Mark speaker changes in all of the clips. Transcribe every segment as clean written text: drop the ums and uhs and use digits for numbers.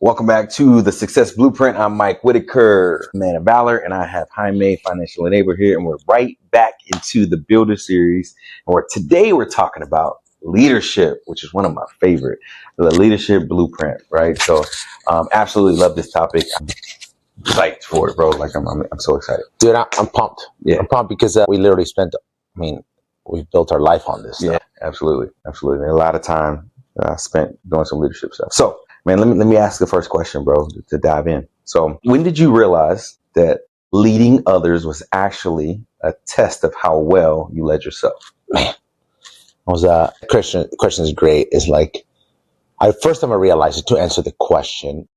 Speaker 1: Welcome back to the Success Blueprint. I'm Mike Whitaker, man of valor, and I have Jaime, financial enabler here, and we're right back into the Builder series. And today we're talking about leadership, which is one of my favorite, the leadership blueprint, right? So, absolutely love this topic. I'm psyched for it, bro. Like I'm so excited,
Speaker 2: dude. I'm pumped.
Speaker 1: Yeah,
Speaker 2: I'm pumped because we literally we've built our life on this stuff.
Speaker 1: Yeah, absolutely. A lot of time spent doing some leadership stuff. So, man, let me ask the first question, bro, to dive in. So, when did you realize that leading others was actually a test of how well you led yourself?
Speaker 2: Man, I was question is great. It's like first time I realized it, to answer the question,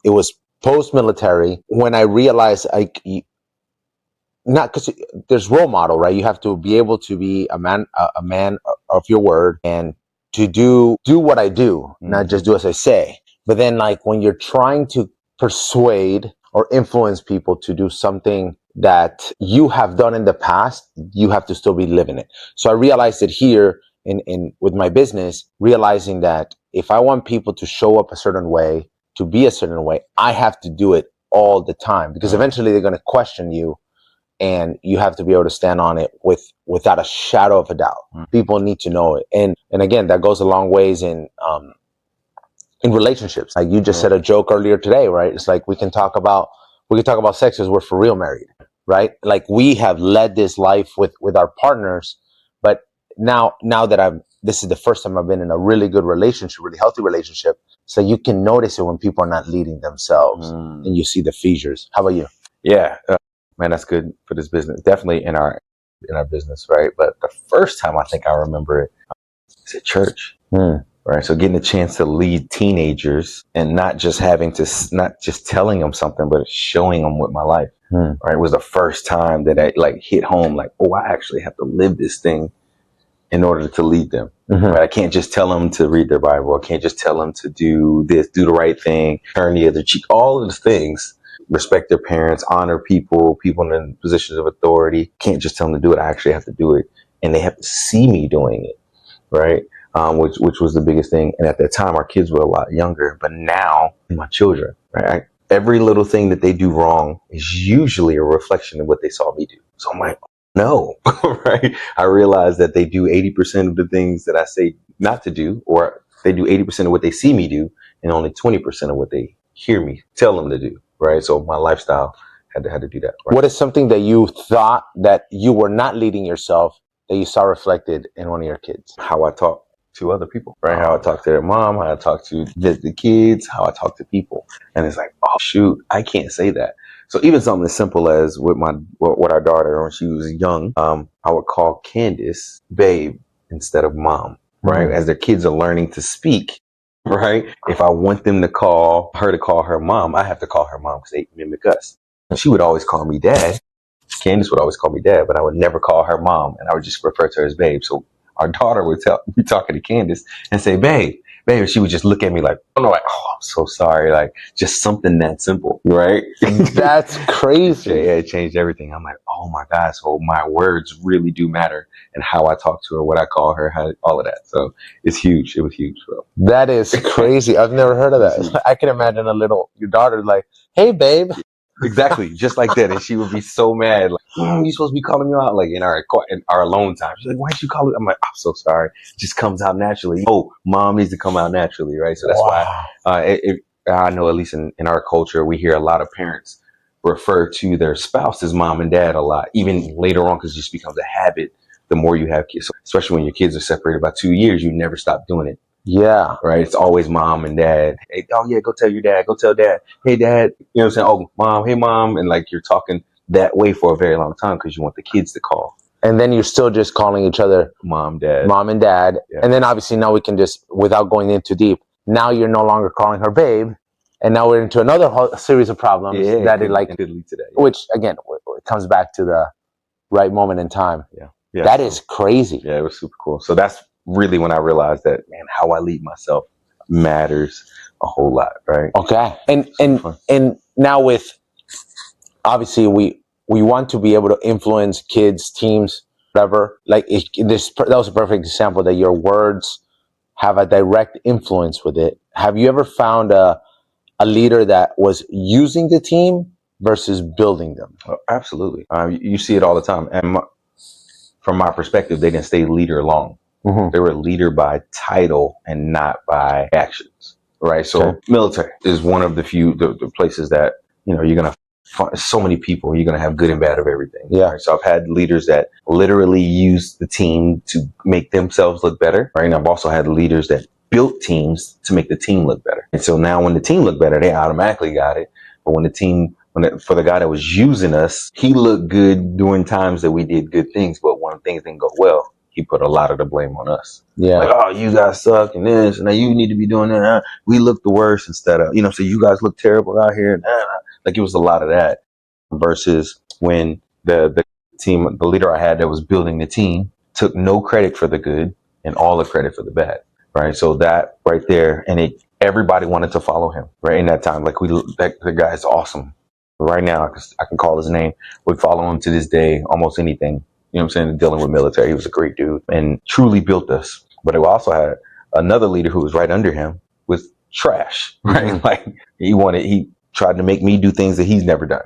Speaker 2: it was post-military when I realized not because there's role model, right? You have to be able to be a man of your word and to do what I do, not just do as I say. But then, like, when you're trying to persuade or influence people to do something that you have done in the past, you have to still be living it. So I realized it here in with my business, realizing that if I want people to show up a certain way, to be a certain way, I have to do it all the time, because eventually they're going to question you. And you have to be able to stand on it without a shadow of a doubt. People need to know it. And again, that goes a long ways in relationships. Like you just said a joke earlier today, right? It's like we can talk about sex as we're for real married, right? Like we have led this life with our partners, but now that this is the first time I've been in a really good relationship, really healthy relationship. So you can notice it when people are not leading themselves and you see the features. How about you?
Speaker 1: Yeah. Man, that's good for this business. Definitely in our business, right? But the first time I think I remember it is at church, right? So getting a chance to lead teenagers and not just telling them something, but showing them with my life, right? It was the first time that I hit home, like, oh, I actually have to live this thing in order to lead them. Right? I can't just tell them to read their Bible. I can't just tell them to do this, do the right thing, turn the other cheek, all of the things. Respect their parents, honor people in positions of authority. Can't just tell them to do it. I actually have to do it. And they have to see me doing it, right? Which was the biggest thing. And at that time, our kids were a lot younger. But now, my children, right? Every little thing that they do wrong is usually a reflection of what they saw me do. So I'm like, no, right? I realize that they do 80% of the things that I say not to do, or they do 80% of what they see me do, and only 20% of what they hear me tell them to do. Right. So my lifestyle had to do that. Right?
Speaker 2: What is something that you thought that you were not leading yourself that you saw reflected in one of your kids?
Speaker 1: How I talk to other people, right? How I talk to their mom, how I talk to the kids, how I talk to people. And it's like, oh, shoot, I can't say that. So even something as simple as with our daughter when she was young, I would call Candace babe instead of mom, right? As their kids are learning to speak. Right? If I want them to call her mom, I have to call her mom because they mimic us. She would always call me dad. Candace would always call me dad, but I would never call her mom, and I would just refer to her as babe. So our daughter would be talking to Candace and say, babe. She would just look at me like, oh, no, I'm so sorry. Like, just something that simple, right?
Speaker 2: That's crazy.
Speaker 1: Yeah, it changed everything. I'm like, oh my God. So my words really do matter, and how I talk to her, what I call her, all of that. So it's huge. It was huge, bro.
Speaker 2: That is crazy. I've never heard of that. I can imagine your daughter like, hey, babe.
Speaker 1: Exactly, just like that. And she would be so mad, like, you supposed to be calling me out, like in our alone time. She's like, why'd you call it? I'm like, I'm so sorry. It just comes out naturally. Oh, mom needs to come out naturally, right? So that's why I know, at least in our culture, we hear a lot of parents refer to their spouse as mom and dad a lot, even later on, because it just becomes a habit the more you have kids. So especially when your kids are separated by 2 years, you never stop doing it.
Speaker 2: Yeah.
Speaker 1: Right. It's always mom and dad. Hey, oh yeah, go tell your dad. Go tell dad. Hey, dad. You know what I'm saying? Oh, mom. Hey, mom. And like you're talking that way for a very long time because you want the kids to call.
Speaker 2: And then you're still just calling each other
Speaker 1: mom, dad.
Speaker 2: Mom and dad. Yeah. And then obviously now we can just, without going in too deep, now you're no longer calling her babe. And now we're into another series of problems that could lead to that. Yeah. Which again, it comes back to the right moment in time.
Speaker 1: Yeah.
Speaker 2: That is crazy.
Speaker 1: Yeah, it was super cool. So that's really when I realized that, man, how I lead myself matters a whole lot, right?
Speaker 2: Okay. And now with, obviously we want to be able to influence kids, teams, whatever. Like that was a perfect example that your words have a direct influence with it. Have you ever found a a leader that was using the team versus building them?
Speaker 1: Oh, absolutely. You see it all the time. And from my perspective, they didn't stay leader long.
Speaker 2: Mm-hmm.
Speaker 1: They were leader by title and not by actions, right? So military is one of the few the places that, you're going to find so many people. You're going to have good and bad of everything.
Speaker 2: Yeah.
Speaker 1: Right? So I've had leaders that literally use the team to make themselves look better, right? And I've also had leaders that built teams to make the team look better. And so now when the team looked better, they automatically got it. But when the team, for the guy that was using us, he looked good during times that we did good things. But when things didn't go well, he put a lot of the blame on us.
Speaker 2: Yeah.
Speaker 1: Like, oh, you guys suck and this, and now you need to be doing that. We look the worst instead of, so you guys look terrible out here. Like it was a lot of that versus when the team, the leader I had that was building the team took no credit for the good and all the credit for the bad. Right. So that right there, and everybody wanted to follow him right in that time. Like the guy is awesome. Right now, I can call his name. We follow him to this day, almost anything. You know what I'm saying? Dealing with military. He was a great dude and truly built us. But we also had another leader who was right under him was trash, right? Mm-hmm. Like he tried to make me do things that he's never done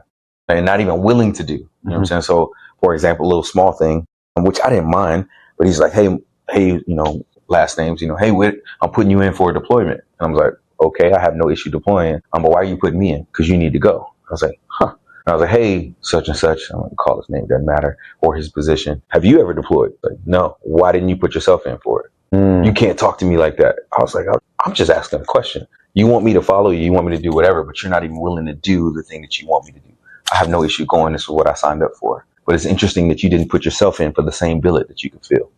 Speaker 1: and not even willing to do. You know what I'm saying? So, for example, a little small thing, which I didn't mind, but he's like, hey, last names, hey, Whit, I'm putting you in for a deployment. And I was like, okay, I have no issue deploying. But why are you putting me in? Because you need to go. I was like, huh. And I was like, hey, such and such, I'm going to call his name, doesn't matter, or his position. Have you ever deployed? Like, no. Why didn't you put yourself in for it? You can't talk to me like that. I was like, I'm just asking a question. You want me to follow you. You want me to do whatever, but you're not even willing to do the thing that you want me to do. I have no issue going. This is what I signed up for. But it's interesting that you didn't put yourself in for the same billet that you can fill.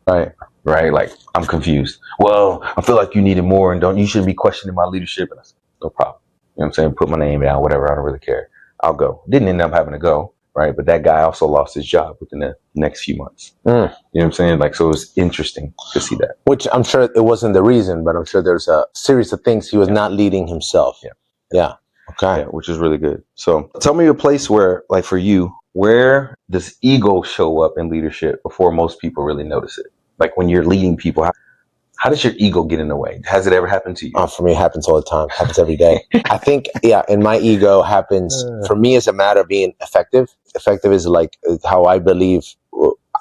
Speaker 1: Right. Like, I'm confused. Well, I feel like you needed more and you shouldn't be questioning my leadership. And I said, no problem. You know what I'm saying? Put my name down, whatever. I don't really care. I'll go. Didn't end up having to go. Right. But that guy also lost his job within the next few months. You know what I'm saying? Like, so it was interesting to see that.
Speaker 2: Which I'm sure it wasn't the reason, but I'm sure there's a series of things he was not leading himself. Yeah. Okay.
Speaker 1: Yeah, which is really good. So tell me a place where, like for you, where does ego show up in leadership before most people really notice it? Like when you're leading people, how does your ego get in the way? Has it ever happened to you?
Speaker 2: For me, it happens all the time. It happens every day. I think, and my ego happens for me as a matter of being effective. Effective is like how I believe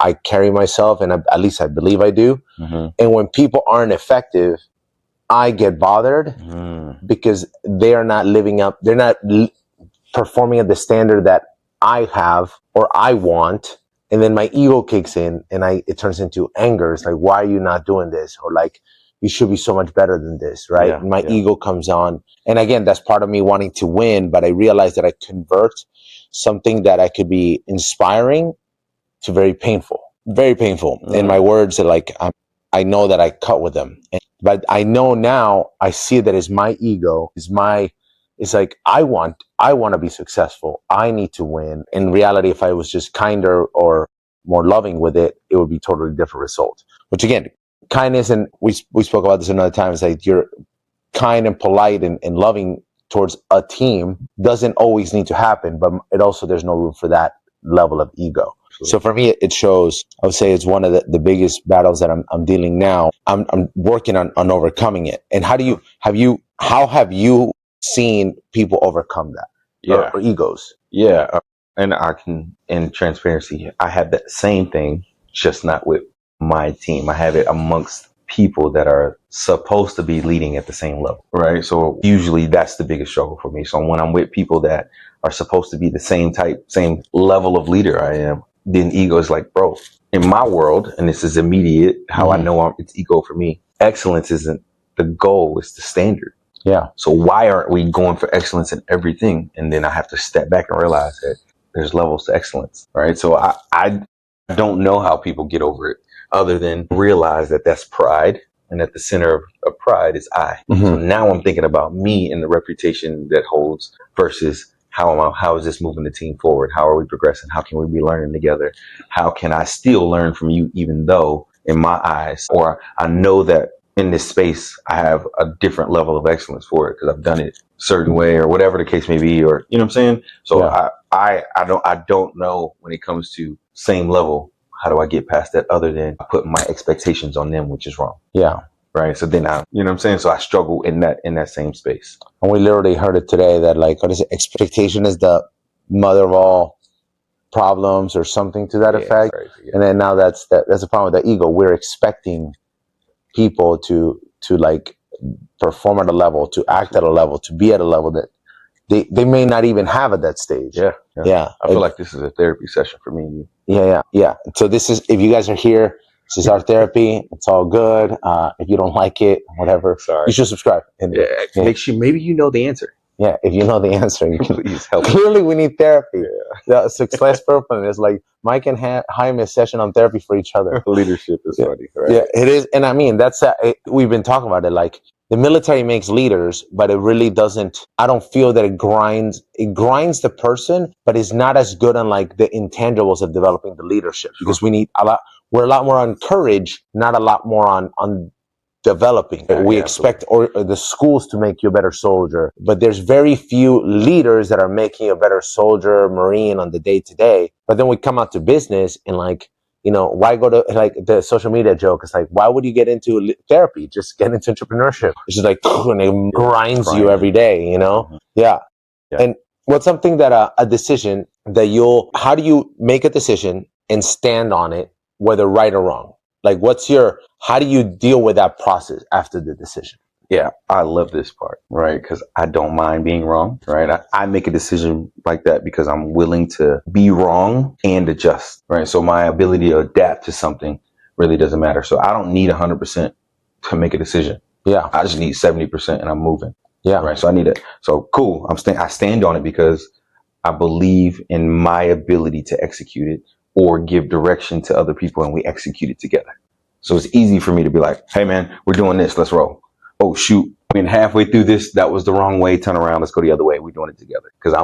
Speaker 2: I carry myself, and at least I believe I do. Mm-hmm. And when people aren't effective, I get bothered because they are not living up. They're not performing at the standard that I have or I want. And then my ego kicks in and it turns into anger. It's like, why are you not doing this? Or like, you should be so much better than this, right? Yeah, my ego comes on. And again, that's part of me wanting to win, but I realize that I convert something that I could be inspiring to very painful. And my words are like, I know that I cut with them. But I know now, I see that as my ego, it's like, I want to be successful. I need to win. In reality, if I was just kinder or more loving with it, it would be totally different result. Which again, kindness, and we spoke about this another time, it's like you're kind and polite and loving towards a team doesn't always need to happen, but it also, there's no room for that level of ego. So for me, it shows, I would say it's one of the biggest battles that I'm dealing now. I'm working on overcoming it. And how have you seen people overcome that? Or egos?
Speaker 1: Yeah. And in transparency, I have that same thing, just not with my team. I have it amongst people that are supposed to be leading at the same level, right? So usually that's the biggest struggle for me. So when I'm with people that are supposed to be the same level of leader I am, then ego is like, bro, in my world, and this is immediate, how I know it's ego for me, excellence isn't the goal, it's the standard.
Speaker 2: Yeah.
Speaker 1: So why aren't we going for excellence in everything? And then I have to step back and realize that there's levels to excellence, right? So I don't know how people get over it other than realize that that's pride. And at the center of pride is I. So now I'm thinking about me and the reputation that holds versus how is this moving the team forward? How are we progressing? How can we be learning together? How can I still learn from you, even though in my eyes, or I know that in this space, I have a different level of excellence for it because I've done it a certain way or whatever the case may be, or, you know what I'm saying? So I don't know when it comes to same level, how do I get past that other than putting my expectations on them, which is wrong.
Speaker 2: Yeah.
Speaker 1: right? So then you know what I'm saying? So I struggle in that same space.
Speaker 2: And we literally heard it today that, like, what is it? Expectation is the mother of all problems, or something to that effect.
Speaker 1: Crazy, yeah.
Speaker 2: And then now that's the problem with the ego. We're expecting people to like perform at a level, to act at a level, to be at a level that they may not even have at that stage.
Speaker 1: Yeah. I feel like this is a therapy session for me and you.
Speaker 2: Yeah. So this is, if you guys are here, this is our therapy. It's all good. If you don't like it, whatever,
Speaker 1: Sorry.
Speaker 2: you should subscribe. And,
Speaker 1: Make sure maybe you know the answer.
Speaker 2: Yeah, if you know the answer, you can
Speaker 1: Please help.
Speaker 2: Clearly, we need therapy. The success purpose is like Mike and Jaime session on therapy for each other.
Speaker 1: Leadership is funny, right?
Speaker 2: Yeah, it is. And I mean, that's we've been talking about it. Like, the military makes leaders, but it really doesn't. I don't feel that it grinds the person, but it's not as good on like the intangibles of developing the leadership, because we need we're a lot more on courage, not a lot more on developing. We expect or the schools to make you a better soldier, but there's very few leaders that are making you a better soldier, Marine on the day to day. But then we come out to business and, like, you know, why go to, like, the social media joke? It's like, why would you get into therapy? Just get into entrepreneurship. It's just like, and it grinds you every day, you know?
Speaker 1: Mm-hmm.
Speaker 2: Yeah. And what's something that a decision that how do you make a decision and stand on it, whether right or wrong? Like, how do you deal with that process after the decision?
Speaker 1: Yeah, I love this part, right? Because I don't mind being wrong, right? I make a decision like that because I'm willing to be wrong and adjust, right? So my ability to adapt to something really doesn't matter. So I don't need 100% to make a decision.
Speaker 2: Yeah.
Speaker 1: I just need 70% and I'm moving.
Speaker 2: Yeah.
Speaker 1: Right. So I need it. So cool. I stand on it because I believe in my ability to execute it or give direction to other people, and we execute it together. So it's easy for me to be like, hey man, we're doing this. Let's roll. Oh shoot. We're halfway through this. That was the wrong way. Turn around. Let's go the other way. We're doing it together. Because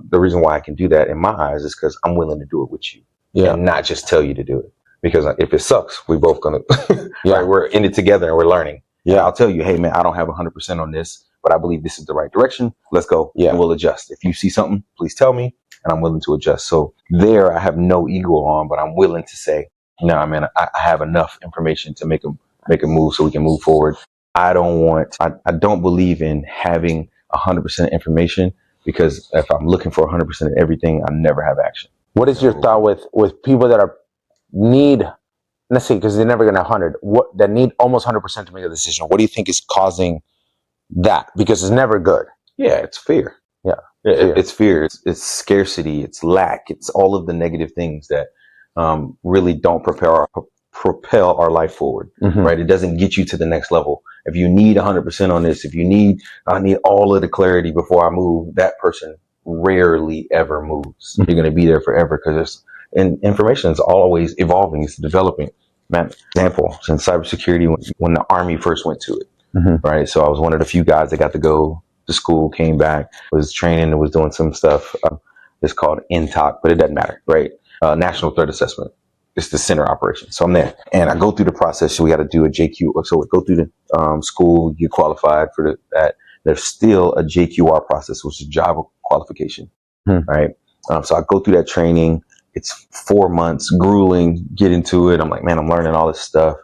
Speaker 1: the reason why I can do that in my eyes is because I'm willing to do it with you and not just tell you to do it. Because if it sucks, we both gonna, right? We're in it together and we're learning. Yeah. I'll tell you, hey man, I don't have 100% on this, but I believe this is the right direction. Let's go. Yeah. And we'll adjust. If you see something, please tell me, and I'm willing to adjust. So there, I have no ego on, but I'm willing to say, no, man, I have enough information to make a move so we can move forward. I don't believe in having 100% information, because if I'm looking for 100% of everything, I never have action.
Speaker 2: What is your thought with people that need, let's say, because they're never going to have 100, that need almost 100% to make a decision? What do you think is causing that? Because it's never good.
Speaker 1: Yeah, it's fear.
Speaker 2: Yeah,
Speaker 1: it's fear. It's scarcity. It's lack. It's all of the negative things that really don't propel our life forward. Mm-hmm. Right? It doesn't get you to the next level. If you need 100% on this, I need all of the clarity before I move, that person rarely ever moves. Mm-hmm. You're going to be there forever, because information is always evolving. It's developing. Man, example, in cybersecurity, when the Army first went to it, mm-hmm. right? So I was one of the few guys that got to go to school, came back, was training, and was doing some stuff. It's called NTOC, but it doesn't matter, right? National Threat Assessment. It's the center operation. So I'm there, and I go through the process. So we got to do a JQ. So we go through the school, get qualified for that. There's still a JQR process, which is job qualification, right? So I go through that training. It's 4 months, grueling. Get into it. I'm like, man, I'm learning all this stuff.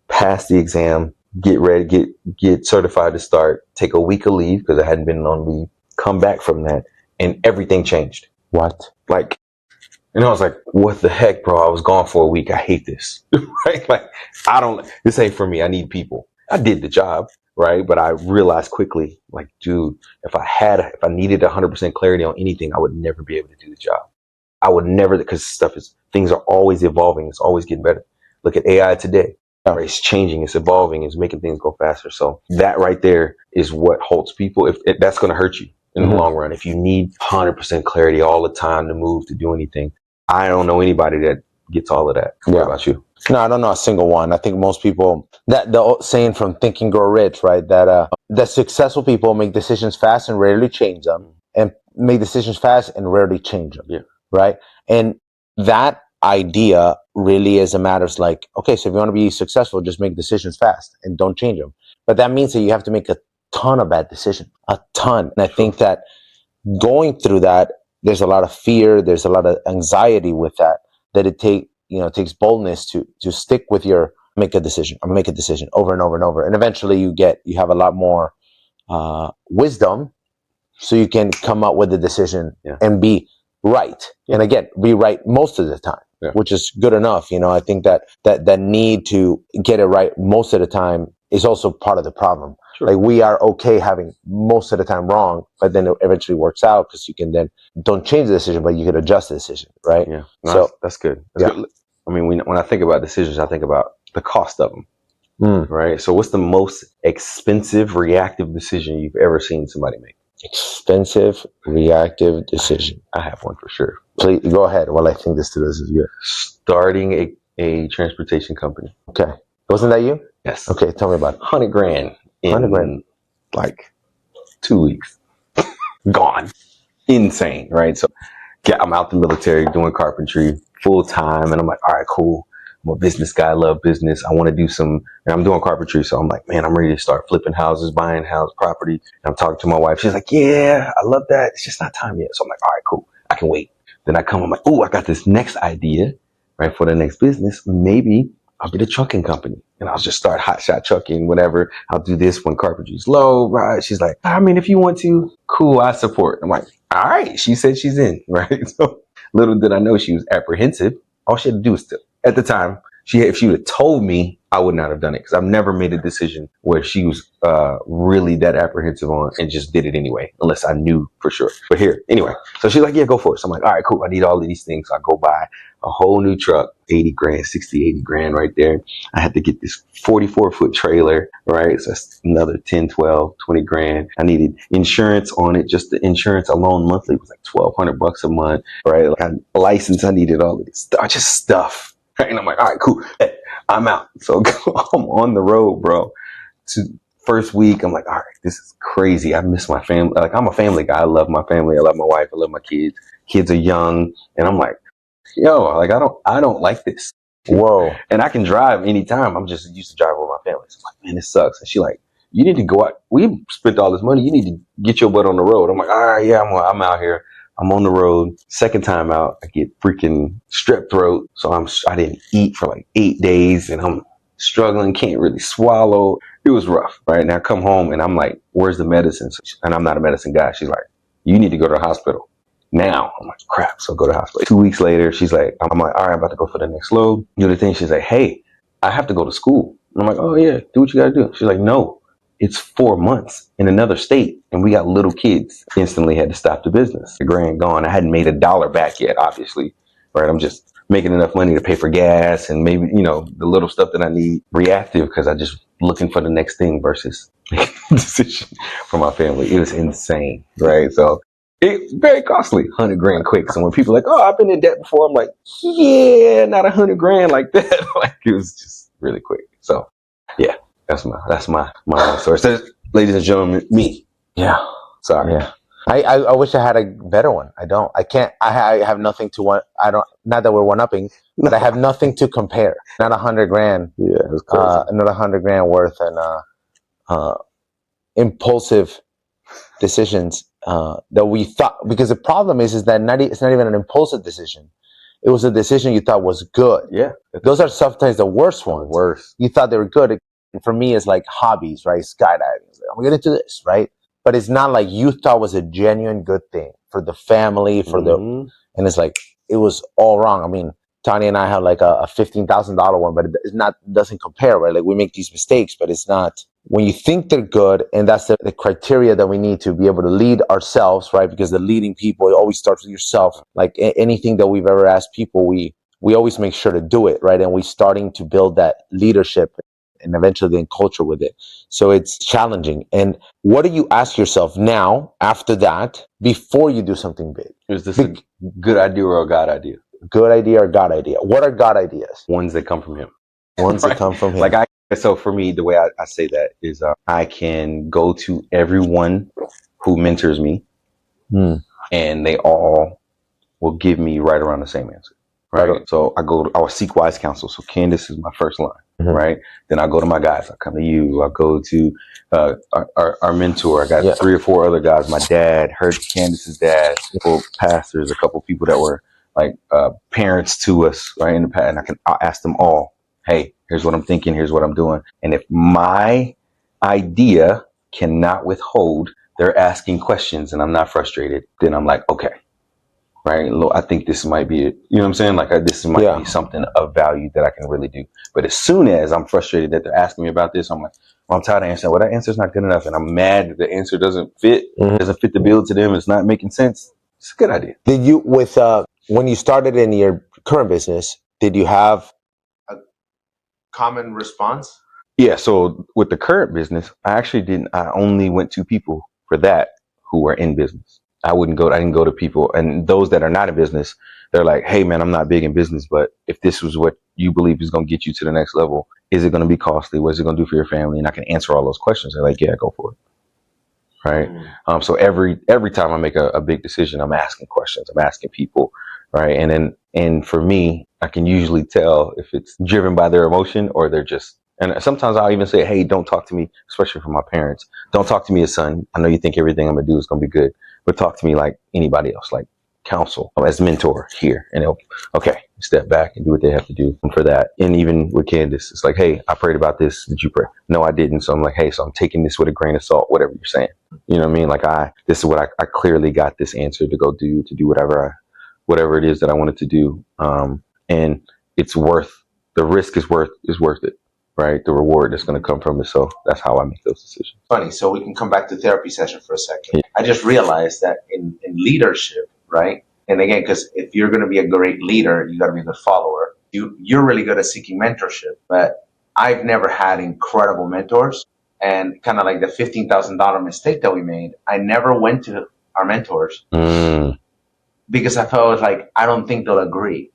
Speaker 1: Pass the exam. Get ready. Get certified to start. Take a week of leave because I hadn't been on leave. Come back from that, and everything changed.
Speaker 2: What?
Speaker 1: Like. And I was like, what the heck, bro? I was gone for a week. I hate this, right? Like, this ain't for me. I need people. I did the job, right? But I realized quickly, like, dude, if I needed 100% clarity on anything, I would never be able to do the job. I would never, because things are always evolving. It's always getting better. Look at AI today. Right? It's changing. It's evolving. It's making things go faster. So that right there is what halts people. If that's going to hurt you in the long run. If you need 100% clarity all the time to move, to do anything, I don't know anybody that gets all of that. What about you?
Speaker 2: No, I don't know a single one. I think most people, that the old saying from Think and Grow Rich, right? That successful people make decisions fast and rarely change them, and make decisions fast and rarely change them.
Speaker 1: Yeah.
Speaker 2: Right. And that idea really is a matter of like, okay, so if you want to be successful, just make decisions fast and don't change them. But that means that you have to make a ton of bad decisions, a ton. And I think that going through that, there's a lot of fear, there's a lot of anxiety with that it takes boldness to stick with your make a decision. I'm gonna make a decision over and over and over. And eventually you have a lot more wisdom, so you can come up with a decision and be right. And again, be right most of the time, which is good enough. I think that need to get it right most of the time is also part of the problem. Sure. Like, we are okay having most of the time wrong, but then it eventually works out, because you can then don't change the decision, but you can adjust the decision, right?
Speaker 1: Yeah. No, so that's good. That's good. I mean, when I think about decisions, I think about the cost of them, right? So what's the most expensive reactive decision you've ever seen somebody make?
Speaker 2: Expensive reactive decision.
Speaker 1: I have one for sure.
Speaker 2: Please go ahead. Well, I think this is good.
Speaker 1: Starting a transportation company.
Speaker 2: Okay. Wasn't that you?
Speaker 1: Yes.
Speaker 2: Okay, tell me about it.
Speaker 1: $100,000 in like 2 weeks. Gone. Insane, right? So I'm out the military doing carpentry full time, and I'm like, all right, cool. I'm a business guy. I love business. I want to do and I'm doing carpentry. So I'm like, man, I'm ready to start flipping houses, buying house property. And I'm talking to my wife. She's like, yeah, I love that. It's just not time yet. So I'm like, all right, cool. I can wait. Then I'm like, oh, I got this next idea, right, for the next business. Maybe I'll get a trucking company and I'll just start hotshot trucking, whatever. I'll do this when carpentry's low, right? She's like, I mean, if you want to, cool, I support. I'm like, all right. She said she's in, right? So little did I know she was apprehensive. All she had to do was at the time, if she would have told me, I would not have done it, because I've never made a decision where she was really that apprehensive on and just did it anyway, unless I knew for sure. But anyway, so she's like, yeah, go for it. So I'm like, all right, cool. I need all of these things. So I go buy a whole new truck, 80 grand, 60, 80 grand right there. I had to get this 44-foot trailer, right? So that's another 10, 12, 20 grand. I needed insurance on it. Just the insurance alone monthly was like $1,200 a month, right? Like, a license, I needed all of this stuff, just stuff. Right? And I'm like, all right, cool. I'm out. So I'm on the road, bro. First week, I'm like, all right, this is crazy. I miss my family. Like, I'm a family guy. I love my family. I love my wife. I love my kids. Kids are young. And I'm like, yo, like, I don't like this.
Speaker 2: Whoa. And
Speaker 1: I can drive anytime. I'm just used to driving with my family. So I'm like, man, this sucks. And she like, you need to go out. We spent all this money. You need to get your butt on the road. I'm like, all right, yeah, I'm out here. I'm on the road. Second time out, I get freaking strep throat. So I didn't eat for like 8 days, and I'm struggling, can't really swallow. It was rough, right? Now I come home and I'm like, where's the medicine? And I'm not a medicine guy. She's like, you need to go to the hospital now. I'm like, crap. So I go to the hospital. 2 weeks later, she's like, I'm like, all right, I'm about to go for the next load. Do the thing. She's like, hey, I have to go to school. And I'm like, oh yeah, do what you got to do. She's like, no, it's 4 months in another state, and we got little kids. Instantly had to stop the business. The grand gone. I hadn't made $1 back yet, obviously, right? I'm just making enough money to pay for gas and maybe, the little stuff that I need. Reactive, because I just looking for the next thing versus making a decision for my family. It was insane, right? So it's very costly, 100 grand quick. So when people are like, oh, I've been in debt before, I'm like, yeah, not 100 grand like that. Like, it was just really quick. So yeah. That's my story. So, ladies and gentlemen, me.
Speaker 2: Yeah.
Speaker 1: Sorry.
Speaker 2: Yeah. I wish I had a better one. I don't. I can't. I have nothing to one. I don't. Not that we're one upping, but I have nothing to compare. Not 100 grand.
Speaker 1: Yeah, it was crazy.
Speaker 2: Not 100 grand worth and impulsive decisions that we thought. Because the problem is that it's not even an impulsive decision. It was a decision you thought was good.
Speaker 1: Yeah.
Speaker 2: Those are sometimes the worst ones.
Speaker 1: Worse.
Speaker 2: You thought they were good. For me, it's like hobbies, right? Skydiving. I'm going to do this, right? But it's not like you thought was a genuine good thing for the family, and it's like, it was all wrong. I mean, Tanya and I have like a $15,000 one, but doesn't compare, right? Like, we make these mistakes, but it's not, when you think they're good, and that's the criteria that we need to be able to lead ourselves, right? Because the leading people, it always starts with yourself. Like anything that we've ever asked people, we always make sure to do it, right? And we're starting to build that leadership and eventually then culture with it. So it's challenging. And what do you ask yourself now after that, before you do something big?
Speaker 1: Is this a good idea or a God idea?
Speaker 2: Good idea or God idea? What are God ideas?
Speaker 1: Ones that come from Him.
Speaker 2: Ones that come from Him.
Speaker 1: Like so for me, the way I say that is I can go to everyone who mentors me, and they all will give me right around the same answer. Right. So I will seek wise counsel. So Candace is my first line. Right. Then I go to my guys. I come to you. I go to our mentor. I got 3 or 4 other guys. My dad, Candace's dad, couple pastors, a couple people that were like parents to us, right, in the past. And I'll ask them all, hey, Here's what I'm thinking. Here's what I'm doing. And if my idea cannot withhold their asking questions and I'm not frustrated, then I'm like, okay, right? I think this might be it. You know what I'm saying? Like this might be something of value that I can really do. But as soon as I'm frustrated that they're asking me about this, I'm like, well, I'm tired of answering. Well, that answer's not good enough. And I'm mad that the answer doesn't fit the bill to them. It's not making sense. It's a good idea.
Speaker 2: Did you, when you started in your current business, did you have a common response?
Speaker 1: Yeah. So with the current business, I only went to people for that who were in business. I didn't go to people, and those that are not in business, they're like, hey man, I'm not big in business, but if this was what you believe is going to get you to the next level, is it going to be costly? What is it going to do for your family? And I can answer all those questions. They're like, yeah, go for it. Right. So every time I make a big decision, I'm asking questions. I'm asking people. Right. And for me, I can usually tell if it's driven by their emotion or they're just, and sometimes I'll even say, hey, don't talk to me, especially from my parents. Don't talk to me as son. I know you think everything I'm going to do is going to be good, but talk to me like anybody else, like counsel as mentor here. And they'll, okay, step back and do what they have to do for that. And even with Candace, it's like, hey, I prayed about this. Did you pray? No, I didn't. So I'm like, hey, so I'm taking this with a grain of salt, whatever you're saying. You know what I mean? Like this is what I clearly got this answer to go do, to do whatever it is that I wanted to do. And it's the risk is worth it. Right, the reward that's going to come from it. So that's how I make those decisions.
Speaker 2: Funny. So we can come back to therapy session for a second. Yeah. I just realized that in leadership, right? And again, because if you're going to be a great leader, you got to be a good follower. You're really good at seeking mentorship, but I've never had incredible mentors. And kind of like the $15,000 mistake that we made, I never went to our mentors because I felt like I don't think they'll agree,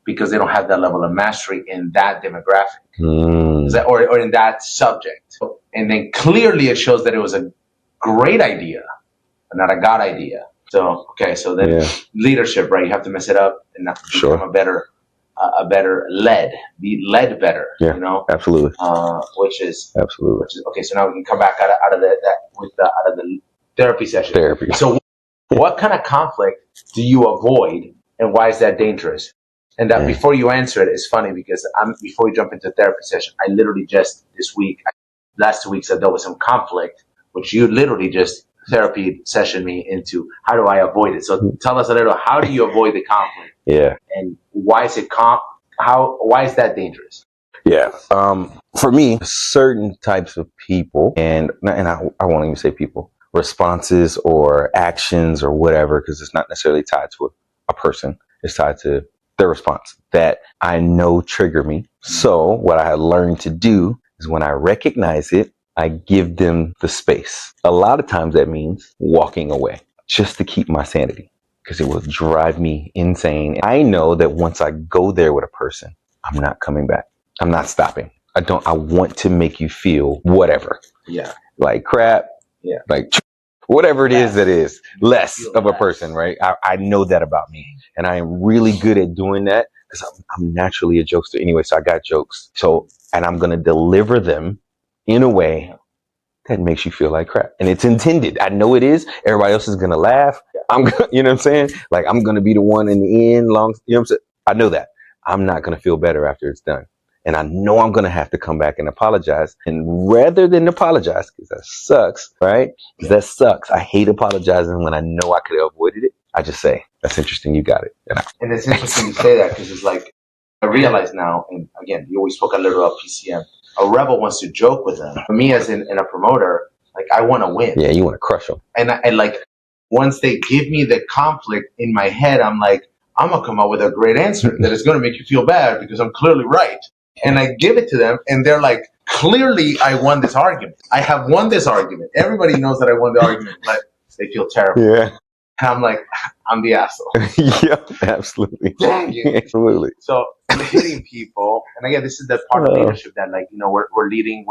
Speaker 2: because they don't have that level of mastery in that demographic or in that subject. And then clearly it shows that it was a great idea, but not a God idea. So, okay, so then leadership, right? You have to mess it up and not become a better be led better, you know?
Speaker 1: Absolutely.
Speaker 2: Which is okay. So now we can come back out of the therapy session. So what kind of conflict do you avoid, and why is that dangerous? And that before you answer it, it's funny because before we jump into therapy session, I literally just last 2 weeks, I dealt with some conflict, which you literally just therapy session me into. How do I avoid it? So tell us a little, how do you avoid the conflict?
Speaker 1: Yeah.
Speaker 2: And why is it why is that dangerous?
Speaker 1: Yeah. For me, certain types of people, and I won't even say people, responses or actions or whatever, because it's not necessarily tied to a person. It's tied to their response that I know trigger me. So what I had learned to do is when I recognize it, I give them the space. A lot of times that means walking away just to keep my sanity, because it will drive me insane. I know that once I go there with a person, I'm not coming back. I'm not stopping. I want to make you feel whatever. Yeah. Like crap. Yeah. Like whatever it is that is less of a person, right? I know that about me. And I am really good at doing that because I'm naturally a jokester anyway. So I got jokes. And I'm going to deliver them in a way that makes you feel like crap. And it's intended. I know it is. Everybody else is going to laugh. You know what I'm saying? Like I'm going to be the one in the end. You know what I'm saying? I know that. I'm not going to feel better after it's done. And I know I'm going to have to come back and apologize. And rather than apologize, because that sucks, right? Because that sucks. I hate apologizing when I know I could have avoided it. I just say, that's interesting. You got it.
Speaker 2: And it's interesting you say that, because it's like, I realize now, and again, you always spoke a little about PCM. A rebel wants to joke with them. For me, as in a promoter, like I want to win.
Speaker 1: Yeah, you want to crush them.
Speaker 2: And like, once they give me the conflict in my head, I'm like, I'm going to come up with a great answer that is going to make you feel bad because I'm clearly right. And I give it to them, and they're like, clearly I won this argument. I have won this argument. Everybody knows that I won the argument, but they feel terrible.
Speaker 1: Yeah.
Speaker 2: And I'm like, I'm the asshole.
Speaker 1: Yeah, absolutely.
Speaker 2: Dang you.
Speaker 1: Absolutely.
Speaker 2: So leading people, and again, this is the part of leadership that, like, you know, we're leading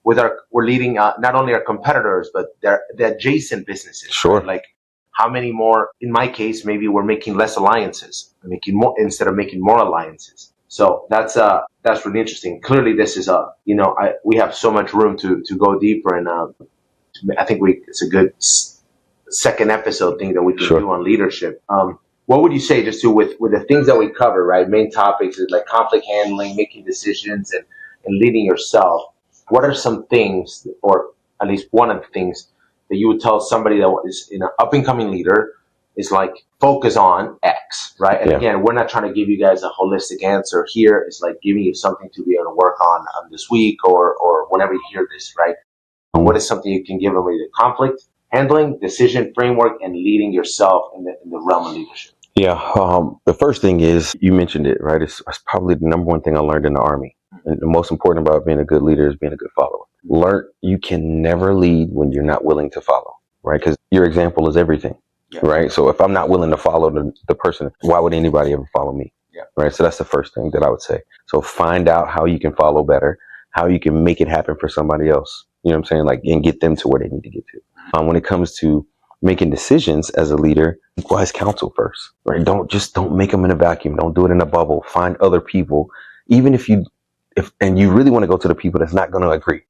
Speaker 2: we're leading not only our competitors, but the adjacent businesses.
Speaker 1: Sure.
Speaker 2: Right? Like, how many more, in my case, maybe we're making less alliances, making more instead of making more alliances. So that's really interesting. Clearly, this is we have so much room to go deeper, and I think it's a good second episode thing that we can do on leadership. What would you say, just with the things that we cover, right? Main topics is like conflict handling, making decisions, and leading yourself, what are some things, or at least one of the things that you would tell somebody that is an up and coming leader is like, focus on X, right? And again, we're not trying to give you guys a holistic answer here. It's like giving you something to be able to work on this week or whenever you hear this, right? What is something you can give them with the conflict handling, decision framework, and leading yourself in the realm of leadership?
Speaker 1: Yeah. The first thing is, you mentioned it, right? It's probably the number one thing I learned in the Army. And the most important about being a good leader is being a good follower. You can never lead when you're not willing to follow, right? Because your example is everything, right? So if I'm not willing to follow the person, why would anybody ever follow me? Right. So that's the first thing that I would say. So find out how you can follow better, how you can make it happen for somebody else. You know what I'm saying? Like, and get them to where they need to get to. When it comes to making decisions as a leader, wise counsel first, right? Don't make them in a vacuum. Don't do it in a bubble. Find other people, even if you really want to go to the people that's not going to agree,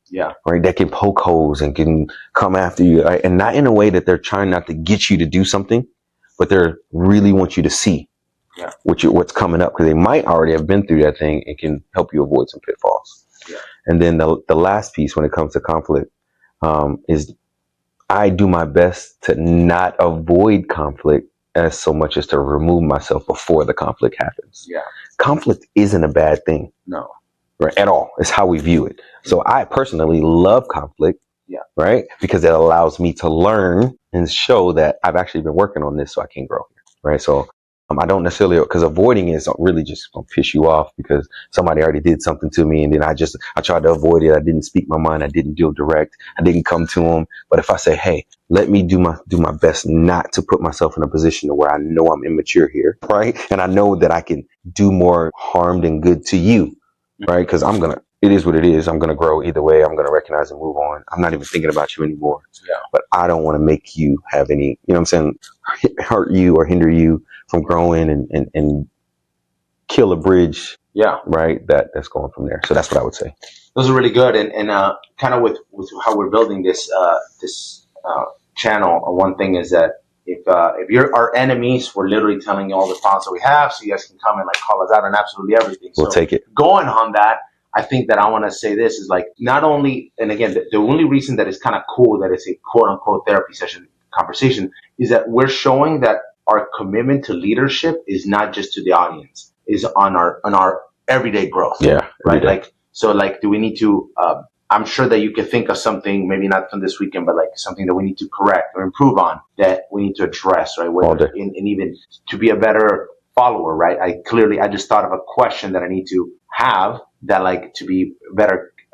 Speaker 1: right? That can poke holes and can come after you, right? And not in a way that they're trying not to get you to do something, but they really want you to see what's coming up, because they might already have been through that thing and can help you avoid some pitfalls. And then the last piece when it comes to conflict is, I do my best to not avoid conflict as so much as to remove myself before the conflict happens. Conflict isn't a bad thing.
Speaker 2: No.
Speaker 1: Right, at all. It's how we view it. So I personally love conflict, right? Because it allows me to learn and show that I've actually been working on this so I can grow, right? So I don't necessarily, because avoiding is really just going to piss you off because somebody already did something to me, and then I tried to avoid it. I didn't speak my mind. I didn't deal direct. I didn't come to them. But if I say, hey, let me do my best not to put myself in a position where I know I'm immature here, right? And I know that I can do more harm than good to you, right? Because it is what it is. I'm going to grow either way. I'm going to recognize and move on. I'm not even thinking about you anymore. But I don't want to make you have any, you know what I'm saying, hurt you or hinder you from growing and kill a bridge. Right. That's going from there. So that's what I would say.
Speaker 2: Those are really good. And kind of with how we're building this channel, one thing is that if you're our enemies, we're literally telling you all the thoughts that we have, so you guys can come and like call us out on absolutely everything.
Speaker 1: We'll take it.
Speaker 2: Going on that, I think that I want to say this is like, not only, and again, the only reason that it's kind of cool that it's a quote unquote therapy session conversation is that we're showing that our commitment to leadership is not just to the audience, is on our everyday growth. Right. Like, so like, do we need to, I'm sure that you can think of something, maybe not from this weekend, but like something that we need to correct or improve on, that we need to address, right? And even to be a better follower, right? I just thought of a question that I need to have, that like, to be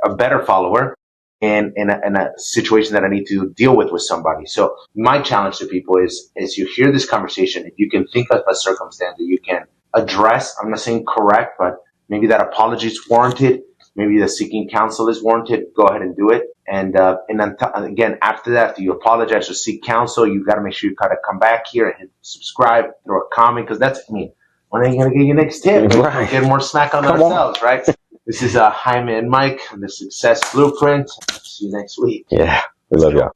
Speaker 2: a better follower in a situation that I need to deal with somebody. So my challenge to people is you hear this conversation, if you can think of a circumstance that you can address, I'm not saying correct, but maybe that apology is warranted, maybe the seeking counsel is warranted, go ahead and do it. And then again, after that, after you apologize or seek counsel, you got to make sure you kind of come back here and hit subscribe, throw a comment, because that's, when are you going to get your next tip?
Speaker 1: Right.
Speaker 2: Get more smack on ourselves, right? This is Jaime and Mike on the Success Blueprint. See you next week.
Speaker 1: Yeah, we love y'all.